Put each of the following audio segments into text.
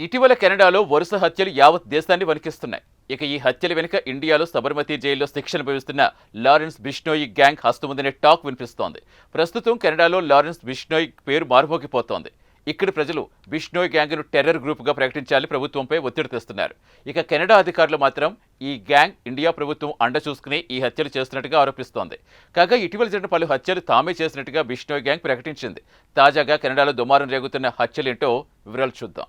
ఇటీవల కెనడాలో వరుస హత్యలు యావత్ దేశాన్ని వణికిస్తున్నాయి. ఇక ఈ హత్యల వెనుక ఇండియాలో సబర్మతి జైల్లో శిక్షణ భవిస్తున్న లారెన్స్ బిష్నోయి గ్యాంగ్ హస్తముందనే టాక్ వినిపిస్తోంది. ప్రస్తుతం కెనడాలో లారెన్స్ బిష్నోయి పేరు మారుమోగిపోతోంది. ఇక్కడి ప్రజలు బిష్నోయి గ్యాంగ్ను టెర్రర్ గ్రూప్గా ప్రకటించాలని ప్రభుత్వంపై ఒత్తిడి తెస్తున్నారు. ఇక కెనడా అధికారులు మాత్రం ఈ గ్యాంగ్ ఇండియా ప్రభుత్వం అండ చూసుకుని ఈ హత్యలు చేస్తున్నట్టుగా ఆరోపిస్తోంది. కాగా ఇటీవల జరిగిన పలు హత్యలు తామే చేసినట్టుగా బిష్నోయి గ్యాంగ్ ప్రకటించింది. తాజాగా కెనడాలో దుమారం రేగుతున్న హత్యలేంటో వివరాలు చూద్దాం.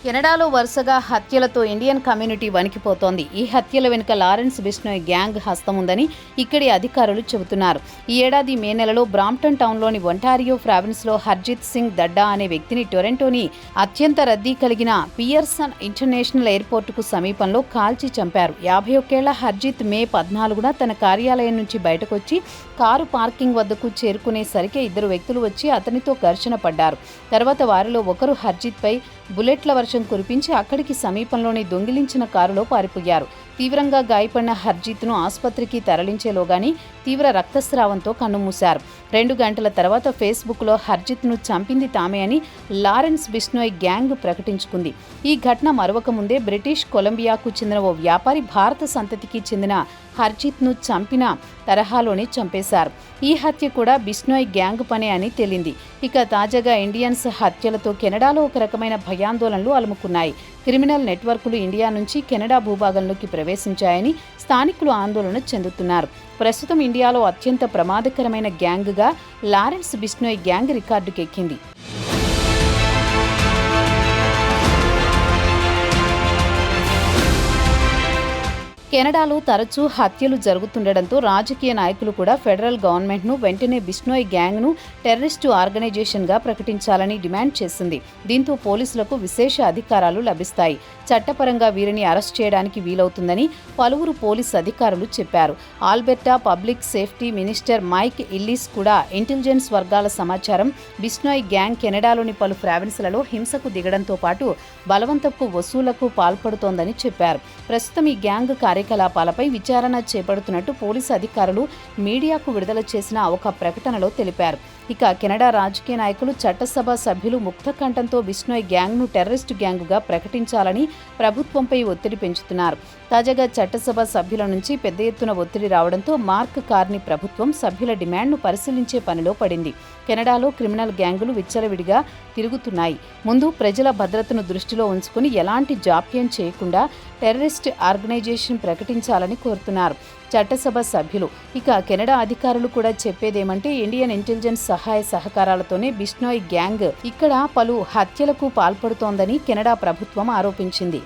కెనడాలో వరుసగా హత్యలతో ఇండియన్ కమ్యూనిటీ వణికిపోతోంది. ఈ హత్యల వెనుక లారెన్స్ బిష్నోయ్ గ్యాంగ్ హస్తముందని ఇక్కడి అధికారులు చెబుతున్నారు. ఈ ఏడాది మే నెలలో బ్రాంప్టన్ టౌన్లోని ఒంటారియో ప్రావిన్స్లో హర్జిత్ సింగ్ దడ్డా అనే వ్యక్తిని టొరంటోని అత్యంత రద్దీ కలిగిన పియర్సన్ ఇంటర్నేషనల్ ఎయిర్పోర్టుకు సమీపంలో కాల్చి చంపారు. 51 ఏళ్ల హర్జిత్ మే 14న తన కార్యాలయం నుంచి బయటకొచ్చి కారు పార్కింగ్ వద్దకు చేరుకునేసరికి 2 వ్యక్తులు వచ్చి అతనితో ఘర్షణ పడ్డారు. తర్వాత వారిలో ఒకరు హర్జిత్పై బుల్లెట్ల వర్షం కురిపించి అక్కడికి సమీపంలోని దొంగిలించిన కారులో పారిపోయారు. తీవ్రంగా గాయపడిన హర్జిత్ను ఆసుపత్రికి తరలించేలోగాని తీవ్ర రక్తస్రావంతో కన్నుమూశారు. 2 గంటల తర్వాత ఫేస్బుక్లో హర్జిత్ను చంపింది తామే అని లారెన్స్ బిష్నోయ్ గ్యాంగ్ ప్రకటించుకుంది. ఈ ఘటన మరొక ముందే బ్రిటిష్ కొలంబియాకు చెందిన ఓ వ్యాపారి భారత సంతతికి చెందిన హర్జిత్ను చంపిన తరహాలోనే చంపేశారు. ఈ హత్య కూడా బిష్నోయ్ గ్యాంగ్ పనే అని తేలింది. ఇక తాజాగా ఇండియన్స్ హత్యలతో కెనడాలో ఒక రకమైన భయాందోళనలు అలుముకున్నాయి. క్రిమినల్ నెట్వర్క్లు ఇండియా నుంచి కెనడా భూభాగంలోకి ప్రవేశించాయని స్థానికులు ఆందోళన చెందుతున్నారు. ప్రస్తుతం ఇండియాలో అత్యంత ప్రమాదకరమైన గ్యాంగ్గా లారెన్స్ బిష్నోయ్ గ్యాంగ్ రికార్డుకెక్కింది. కెనడాలో తరచూ హత్యలు జరుగుతుండటంతో రాజకీయ నాయకులు కూడా ఫెడరల్ గవర్నమెంట్ను వెంటనే బిష్నోయ్ గ్యాంగ్ను టెర్రరిస్టు ఆర్గనైజేషన్గా ప్రకటించాలని డిమాండ్ చేసింది. దీంతో పోలీసులకు విశేష అధికారాలు లభిస్తాయి. చట్టపరంగా వీరిని అరెస్ట్ చేయడానికి వీలవుతుందని పలువురు పోలీస్ అధికారులు చెప్పారు. Alberta public safety minister Mike Ellis కూడా ఇంటెలిజెన్స్ వర్గాల సమాచారం బిష్నోయ్ గ్యాంగ్ కెనడాలోని పలు ప్రావిన్స్లలో హింసకు దిగడంతో పాటు బలవంతపు వసూళ్లకు పాల్పడుతోందని చెప్పారు. ప్రస్తుతం ఈ గ్యాంగ్ కార్యకలాపాలపై విచారణ చేపడుతున్నట్టు పోలీసు అధికారులు మీడియాకు విడుదల చేసిన ఒక ప్రకటనలో తెలిపారు. ఇక కెనడా రాజకీయ నాయకులు, చట్టసభ సభ్యులు ముక్తకంఠంతో బిష్నోయ్ గ్యాంగ్ను టెర్రరిస్టు గ్యాంగుగా ప్రకటించాలని ప్రభుత్వంపై ఒత్తిడి పెంచుతున్నారు. తాజాగా చట్టసభ సభ్యుల నుంచి పెద్ద ఎత్తున ఒత్తిడి రావడంతో మార్క్ కార్నీ ప్రభుత్వం సభ్యుల డిమాండ్ను పరిశీలించే పనిలో పడింది. కెనడాలో క్రిమినల్ గ్యాంగులు విచ్చలవిడిగా తిరుగుతున్నాయి. ముందు ప్రజల భద్రతను దృష్టిలో ఉంచుకుని ఎలాంటి జాప్యం చేయకుండా టెర్రరిస్ట్ ఆర్గనైజేషన్ ప్రకటించాలని కోరుతున్నారు చట్టసభ సభ్యులు. ఇక కెనడా అధికారులు కూడా చెప్పేదేమంటే ఇండియన్ ఇంటెలిజెన్స్ సహాయ సహకారాలతోనే బిష్నోయ్ గ్యాంగ్ ఇక్కడ పలు హత్యలకు పాల్పడుతోందని కెనడా ప్రభుత్వం ఆరోపించింది.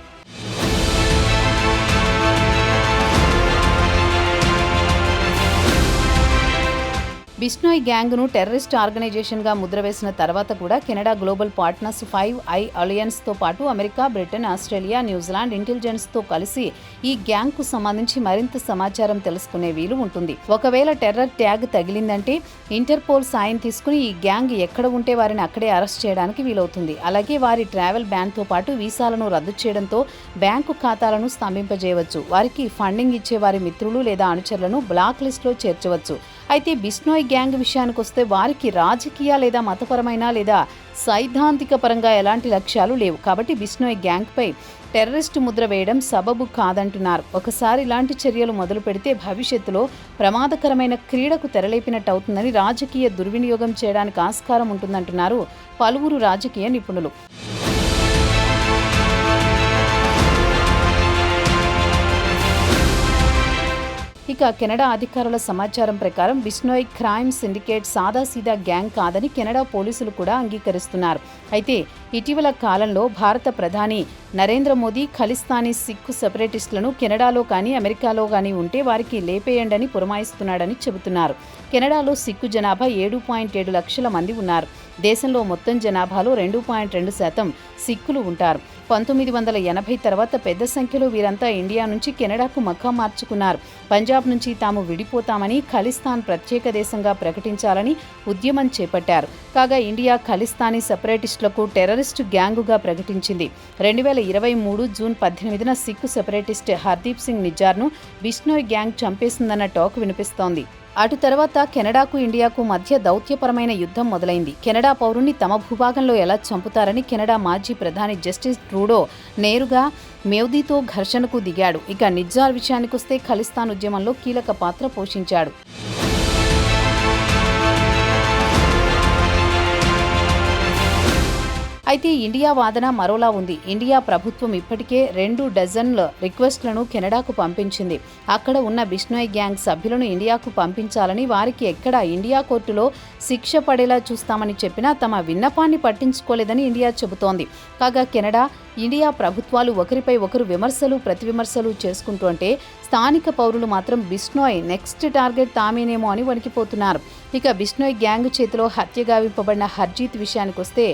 బిష్నోయ్ గ్యాంగ్ను టెర్రరిస్ట్ ఆర్గనైజేషన్గా ముద్రవేసిన తర్వాత కూడా కెనడా గ్లోబల్ పార్ట్నర్స్ 5i అలయన్స్తో పాటు అమెరికా, బ్రిటన్, ఆస్ట్రేలియా, న్యూజిలాండ్ ఇంటెలిజెన్స్తో కలిసి ఈ గ్యాంగ్కు సంబంధించి మరింత సమాచారం తెలుసుకునే వీలు ఉంటుంది. ఒకవేళ టెర్రర్ ట్యాగ్ తగిలిందంటే ఇంటర్పోల్ సాయం తీసుకుని ఈ గ్యాంగ్ ఎక్కడ ఉంటే వారిని అక్కడే అరెస్ట్ చేయడానికి వీలవుతుంది. అలాగే వారి ట్రావెల్ బ్యాన్తో పాటు వీసాలను రద్దు చేయడంతో బ్యాంకు ఖాతాలను స్తంభింపజేయవచ్చు. వారికి ఫండింగ్ ఇచ్చే వారి మిత్రులు లేదా అనుచరులను బ్లాక్ లిస్టులో చేర్చవచ్చు. అయితే బిష్నోయ్ గ్యాంగ్ విషయానికి వస్తే వారికి రాజకీయ లేదా మతపరమైన లేదా సైద్ధాంతిక పరంగా ఎలాంటి లక్ష్యాలు లేవు. కాబట్టి బిష్నోయ్ గ్యాంగ్పై టెర్రరిస్టు ముద్ర వేయడం సబబు కాదంటున్నారు. ఒకసారి ఇలాంటి చర్యలు మొదలు పెడితే భవిష్యత్తులో ప్రమాదకరమైన క్రీడకు తెరలేపినట్టు అవుతుందని, రాజకీయ దుర్వినియోగం చేయడానికి ఆస్కారం ఉంటుందంటున్నారు పలువురు రాజకీయ నిపుణులు. ఇక కెనడా అధికారుల సమాచారం ప్రకారం బిష్నోయ్ క్రైమ్ సిండికేట్ సాదాసీదా గ్యాంగ్ కాదని కెనడా పోలీసులు కూడా అంగీకరిస్తున్నారు. అయితే ఇటీవల కాలంలో భారత ప్రధాని నరేంద్ర మోదీ ఖలిస్తానీ సిక్కు సెపరేటిస్టులను కెనడాలో కానీ అమెరికాలో కానీ ఉంటే వారికి లేపేయండని పురమాయిస్తున్నాడని చెబుతున్నారు. కెనడాలో సిక్కు జనాభా 7.7 లక్షల మంది ఉన్నారు. దేశంలో మొత్తం జనాభాలో 2.2% సిక్కులు ఉంటారు. 1980 తర్వాత పెద్ద సంఖ్యలో వీరంతా ఇండియా నుంచి కెనడాకు మకా మార్చుకున్నారు. పంజాబ్ నుంచి తాము విడిపోతామని, ఖలిస్తాన్ ప్రత్యేక దేశంగా ప్రకటించాలని ఉద్యమం చేపట్టారు. కాగా ఇండియా ఖలిస్తానీ సెపరేటిస్టులకు టెర్రరిస్టు గ్యాంగుగా ప్రకటించింది. 2023 జూన్ 18న సిక్కు సెపరేటిస్ట్ హర్దీప్ సింగ్ నిజ్జార్ను బిష్నోయ్ గ్యాంగ్ చంపేసిందన్న టాక్ వినిపిస్తోంది. అటు తర్వాత కెనడాకు ఇండియాకు మధ్య దౌత్యపరమైన యుద్ధం మొదలైంది. కెనడా పౌరుణ్ణి తమ భూభాగంలో ఎలా చంపుతారని కెనడా మాజీ ప్రధాని జస్టిన్ ట్రూడో నేరుగా మోదీతో ఘర్షణకు దిగాడు. ఇక నిజ్జార్ విషయానికొస్తే ఖలిస్తాన్ ఉద్యమంలో కీలక పాత్ర పోషించాడు. అయితే ఇండియా వాదన మరోలా ఉంది. ఇండియా ప్రభుత్వం ఇప్పటికే 2 డజన్ల రిక్వెస్ట్లను కెనడాకు పంపించింది. అక్కడ ఉన్న బిష్నోయ్ గ్యాంగ్ సభ్యులను ఇండియాకు పంపించాలని, వారికి ఎక్కడ ఇండియా కోర్టులో శిక్ష పడేలా చూస్తామని చెప్పినా తమ విన్నపాన్ని పట్టించుకోలేదని ఇండియా చెబుతోంది. కాగా కెనడా, ఇండియా ప్రభుత్వాలు ఒకరిపై ఒకరు విమర్శలు ప్రతివిమర్శలు చేసుకుంటుంటే స్థానిక పౌరులు మాత్రం బిష్నోయ్ నెక్స్ట్ టార్గెట్ తామేనేమో అని వణికిపోతున్నారు. ఇక బిష్నోయ్ గ్యాంగ్ చేతిలో హత్యగావింపబడిన హర్జీత్ విషయానికొస్తే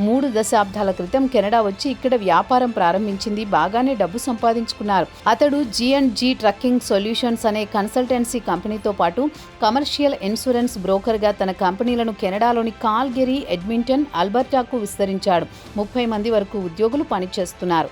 3 దశాబ్దాల క్రితం కెనడా వచ్చి ఇక్కడ వ్యాపారం ప్రారంభించింది. బాగానే డబ్బు సంపాదించుకున్నారు. అతడు G&G ట్రక్కింగ్ సొల్యూషన్స్ అనే కన్సల్టెన్సీ కంపెనీతో పాటు కమర్షియల్ ఇన్సూరెన్స్ బ్రోకర్గా తన కంపెనీలను కెనడాలోని కాల్గరీ, ఎడ్మింటన్, అల్బర్టాకు విస్తరించాడు. 30 మంది వరకు ఉద్యోగులు పనిచేస్తున్నారు.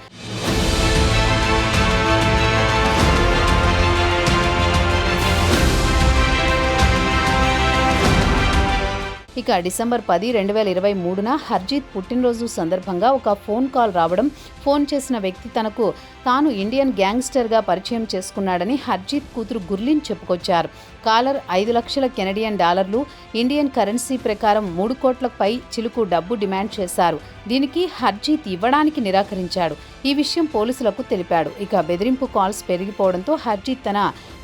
ఇక డిసెంబర్ 10, 2023న హర్జీత్ పుట్టినరోజు సందర్భంగా ఒక ఫోన్ కాల్ రావడం, ఫోన్ చేసిన వ్యక్తి తనకు తాను ఇండియన్ గ్యాంగ్స్టర్గా పరిచయం చేసుకున్నాడని హర్జీత్ కూతురు గుర్లీన్ చెప్పుకొచ్చారు. కాలర్ 5 లక్షల కెనడియన్ డాలర్లు, ఇండియన్ కరెన్సీ ప్రకారం 3 కోట్లపై చిలుకు డబ్బు డిమాండ్ చేశారు. దీనికి హర్జీత్ ఇవ్వడానికి నిరాకరించాడు. ఈ విషయం పోలీసులకు తెలిపాడు. ఇక బెదిరింపు కాల్స్ పెరిగిపోవడంతో హర్జీత్ తన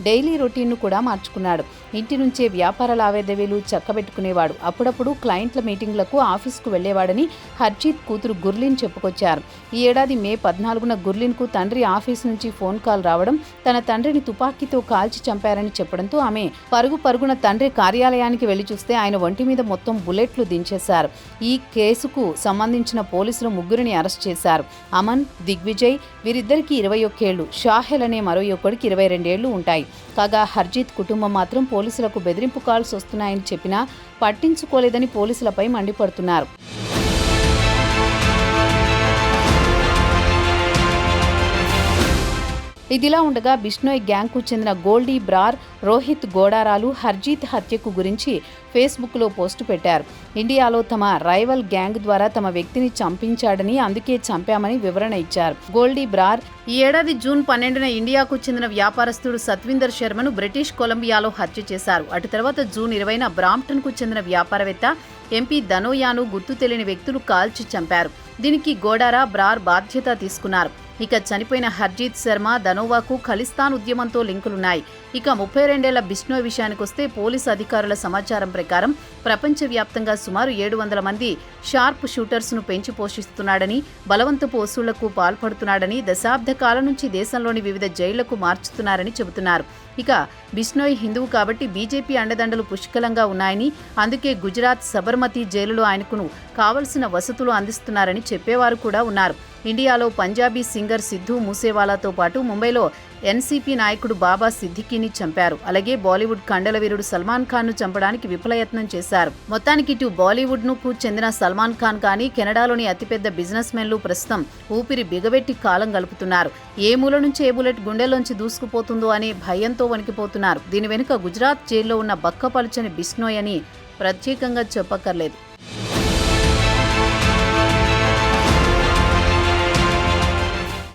డైలీ రొటీన్ను కూడా మార్చుకున్నాడు. ఇంటి నుంచే వ్యాపార లావాదేవీలు చక్కబెట్టుకునేవాడు. అప్పుడప్పుడు క్లయింట్ల మీటింగ్లకు ఆఫీస్కు వెళ్లేవాడని హర్జీత్ కూతురు గుర్లీన్ చెప్పుకొచ్చారు. ఈ ఏడాది మే 14న గుర్లీన్కు తండ్రి ఆఫీస్ నుంచి ఫోన్ కాల్ రావడం, తన తండ్రిని తుపాకీతో కాల్చి చంపారని చెప్పడంతో ఆమె పరుగున తండ్రి కార్యాలయానికి వెళ్లి చూస్తే ఆయన ఒంటి మీద మొత్తం బుల్లెట్లు దించేశారు. ఈ కేసుకు సంబంధించిన పోలీసులు 3 అరెస్ట్ చేశారు. అమన్, దిగ్విజయ్ వీరిద్దరికీ 21 ఏళ్లు, షాహెల్ అనే మరో యువకుడికి 22 ఏళ్లు ఉంటాయి. కాగా హర్జీత్ కుటుంబం మాత్రం పోలీసులకు బెదిరింపు కాల్స్ వస్తున్నాయని చెప్పినా పట్టించుకోలేదని పోలీసులపై మండిపడుతున్నారు. ఇదిలా ఉండగా బిష్నోయ్ గ్యాంగ్కు చెందిన గోల్డీ బ్రార్, రోహిత్ గోడారాలు హర్జీత్ హత్యకు గురించి ఫేస్బుక్లో పోస్టు పెట్టారు. ఇండియాలో తమ రైవల్ గ్యాంగ్ ద్వారా తమ వ్యక్తిని చంపించాడని, అందుకే చంపామని వివరణ ఇచ్చారు. గోల్డీ బ్రార్ ఈ ఏడాది జూన్ 12న ఇండియాకు చెందిన వ్యాపారస్తుడు సత్విందర్ శర్మను బ్రిటిష్ కొలంబియాలో హత్య చేశారు. అటు తర్వాత జూన్ 20న బ్రాంప్టన్కు చెందిన వ్యాపారవేత్త ఎంపీ ధనోయాను గుర్తు తెలియని వ్యక్తులు కాల్చి చంపారు. దీనికి గోడారా, బ్రార్ బాధ్యత తీసుకున్నారు. ఇక చనిపోయిన హర్జీత్ శర్మ, ధనోవాకు ఖలిస్తాన్ ఉద్యమంతో లింకులున్నాయి. ఇక 32 ఏళ్ల బిష్నోయ్ విషయానికొస్తే పోలీసు అధికారుల సమాచారం ప్రకారం ప్రపంచవ్యాప్తంగా సుమారు 700 మంది షార్ప్ షూటర్స్ను పెంచి పోషిస్తున్నాడని, బలవంతపు వసూళ్లకు పాల్పడుతున్నాడని, దశాబ్ద కాలం నుంచి దేశంలోని వివిధ జైళ్లకు మార్చుతున్నారని చెబుతున్నారు. ఇక బిష్నోయ్ హిందువు కాబట్టి బీజేపీ అండదండలు పుష్కలంగా ఉన్నాయని, అందుకే గుజరాత్ సబర్మతి జైలులో ఆయనకు కావలసిన వసతులు అందిస్తున్నారని చెప్పేవారు కూడా ఉన్నారు. ఇండియాలో పంజాబీ సింగర్ సిద్ధూ మూసేవాలాతో పాటు ముంబైలో ఎన్సీపీ నాయకుడు బాబా సిద్దికీని చంపారు. అలాగే బాలీవుడ్ కండలవీరుడు సల్మాన్ ఖాన్ను చంపడానికి విఫలయత్నం చేశారు. మొత్తానికి ఇటు బాలీవుడ్కు చెందిన సల్మాన్ ఖాన్ కానీ, కెనడాలోని అతిపెద్ద బిజినెస్ మెన్లు ప్రస్తుతం ఊపిరి బిగబెట్టి కాలం గలుపుతున్నారు. ఏ మూల నుంచి ఏ బుల్లెట్ గుండెల్లోంచి దూసుకుపోతుందో అనే భయంతో వణికిపోతున్నారు. దీని వెనుక గుజరాత్ జైల్లో ఉన్న బక్కపలుచని బిష్నోయ్ అని ప్రత్యేకంగా చెప్పక్కర్లేదు.